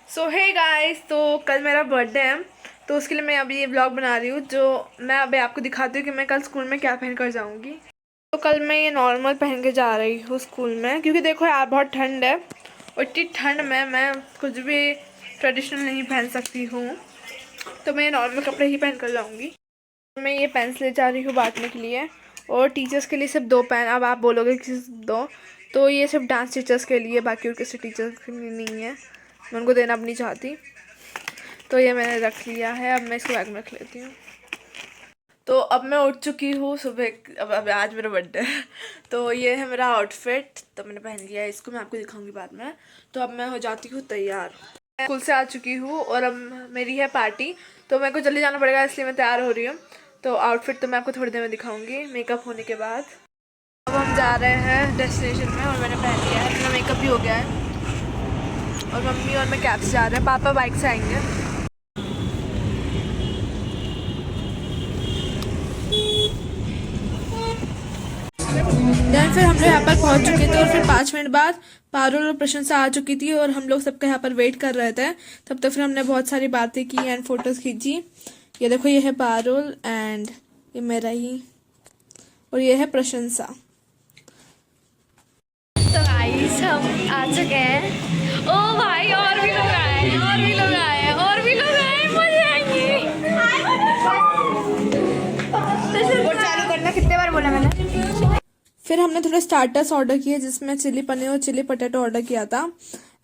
सो hey guys, तो कल मेरा बर्थडे है। तो उसके लिए मैं अभी ये व्लॉग बना रही हूँ, जो मैं अभी आपको दिखाती हूँ कि मैं कल स्कूल में क्या पहन कर जाऊँगी। तो कल मैं ये नॉर्मल पहन के जा रही हूँ स्कूल में, क्योंकि देखो यार बहुत ठंड है और इतनी ठंड में मैं कुछ भी ट्रेडिशनल नहीं पहन सकती हूँ। तो मैं ये नॉर्मल कपड़े ही पहन कर जाऊँगी। मैं ये पेन्स ले जा रही हूँ बांटने के लिए, और टीचर्स के लिए सिर्फ 2 पेन। अब आप बोलोगे कि सिर्फ 2, तो ये सिर्फ डांस टीचर्स के लिए, बाकी और किसी टीचर्स के लिए नहीं है। मैं उनको देना भी नहीं चाहती, तो ये मैंने रख लिया है। अब मैं इसको बैग में रख लेती हूँ। तो अब मैं उठ चुकी हूँ सुबह। अब आज मेरा बर्थडे है, तो ये है मेरा आउटफिट। तो मैंने पहन लिया है इसको, मैं आपको दिखाऊंगी बाद में। तो अब मैं हो जाती हूँ तैयार। मैं स्कूल से आ चुकी हूँ और अब मेरी है पार्टी, तो मेरे को जल्दी जाना पड़ेगा, इसलिए मैं तैयार हो रही हूँ। तो आउटफिट तो मैं आपको थोड़ी देर में दिखाऊंगी मेकअप होने के बाद। अब हम जा रहे हैं डेस्टिनेशन में, और मैंने पहन लिया है, मेरा मेकअप भी हो गया है। और मम्मी और मैं कैब से जा रहे हैं, पापा बाइक से आएंगे। देन फिर हम लोग यहाँ पर पहुँच चुके थे, और फिर 5 मिनट बाद पारुल और प्रशंसा आ चुकी थी, और हम लोग सबका यहाँ पर वेट कर रहे थे। तब तक फिर हमने बहुत सारी बातें की एंड फोटोज खींची। ये देखो, ये है पारुल एंड ये मेरा ही, और ये है प्रशंसा। तो गाइस हम आ चुके हैं। ओ भाई, और भी लोग आए हैं, और भी लोग आए हैं, और भी लोग आए हैं। मजे आएंगे। वो चालू करना, कितने बार बोला मैंने। फिर हमने थोड़े स्टार्टर्स ऑर्डर किए, जिसमें चिली पनीर और चिली पटेटो ऑर्डर किया था।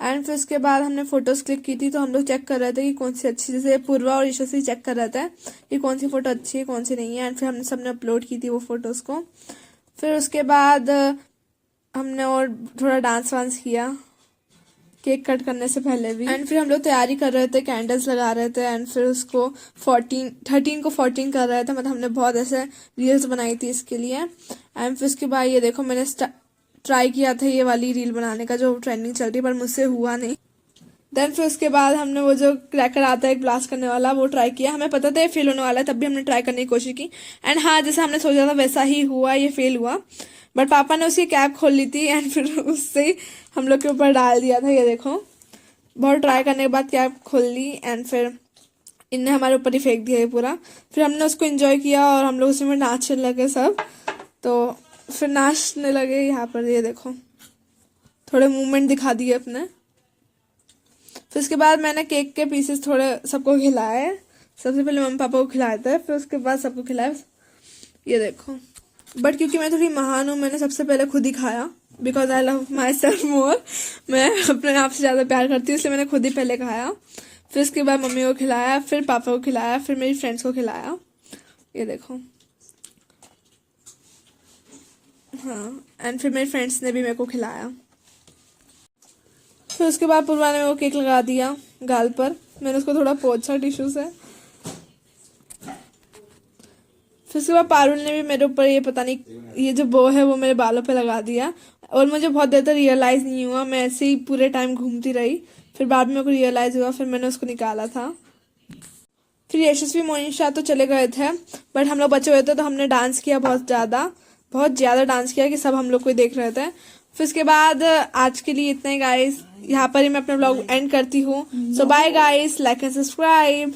एंड फिर उसके बाद हमने फोटोज क्लिक की थी, तो हम लोग चेक कर रहे थे कि कौन सी अच्छी, जैसे पूर्वा और यशस्वी चेक कर रहे थे कि कौन सी फोटो अच्छी है कौन सी नहीं है। एंड फिर हमने सबने अपलोड की थी वो फोटोज को। फिर उसके बाद हमने और थोड़ा डांस वांस किया केक कट करने से पहले भी। एंड फिर हम लोग तैयारी कर रहे थे, कैंडल्स लगा रहे थे। एंड फिर उसको 13 को 14 कर रहे थे, मतलब हमने बहुत ऐसे रील्स बनाई थी इसके लिए। एंड फिर उसके बाद ये देखो, मैंने ट्राई किया था ये वाली रील बनाने का जो ट्रेंडिंग चल रही है, पर मुझसे हुआ नहीं। देन फिर उसके बाद हमने वो जो क्रैकर आता है एक ब्लास्ट करने वाला, वो ट्राई किया। हमें पता था ये फेल होने वाला है, तब भी हमने ट्राई करने की कोशिश की। एंड हाँ, जैसा हमने सोचा था वैसा ही हुआ, ये फेल हुआ। बट पापा ने उसकी कैप खोल ली थी, एंड फिर उससे ही हम लोग के ऊपर डाल दिया था। ये देखो, बहुत ट्राई करने के बाद कैप खोल ली, एंड फिर इनने हमारे ऊपर ही फेंक दिया ये पूरा। फिर हमने उसको एंजॉय किया, और हम लोग उसमें नाचने लगे सब। तो फिर नाचने लगे यहाँ पर, ये देखो थोड़े मूवमेंट दिखा दिए अपने। फिर उसके बाद मैंने केक के पीसेस थोड़े सबको खिलाए। सबसे पहले मम्मी पापा को खिलाए थे, फिर उसके बाद सबको खिलाए। ये देखो, बट क्योंकि मैं थोड़ी महान हूँ, मैंने सबसे पहले खुद ही खाया, because I love my self मोर। मैं अपने आप से ज़्यादा प्यार करती हूँ, इसलिए मैंने खुद ही पहले खाया। फिर उसके बाद मम्मी को खिलाया, फिर पापा को खिलाया, फिर मेरी फ्रेंड्स को खिलाया। ये देखो, हाँ। एंड फिर मेरी फ्रेंड्स ने भी मेरे को खिलाया। फिर उसके बाद पूर्वा ने वो केक लगा दिया गाल पर, मैंने उसको थोड़ा पोंछा टिश्यू से। फिर उसके बाद पारुल ने भी मेरे ऊपर ये पता नहीं, ये जो बो है वो मेरे बालों पे लगा दिया, और मुझे बहुत देर तक रियलाइज नहीं हुआ। मैं ऐसे ही पूरे टाइम घूमती रही, फिर बाद में मेरे को रियलाइज हुआ, फिर मैंने उसको निकाला था। फिर यशस्वी मोनिशा तो चले गए थे, बट हम लोग बचे हुए थे, तो हमने डांस किया बहुत ज़्यादा डांस किया कि सब हम लोग को देख रहे थे। फिर उसके बाद आज के लिए इतना ही गाइस, यहाँ पर ही मैं अपना ब्लॉग एंड करती हूँ। So bye guys, like and subscribe.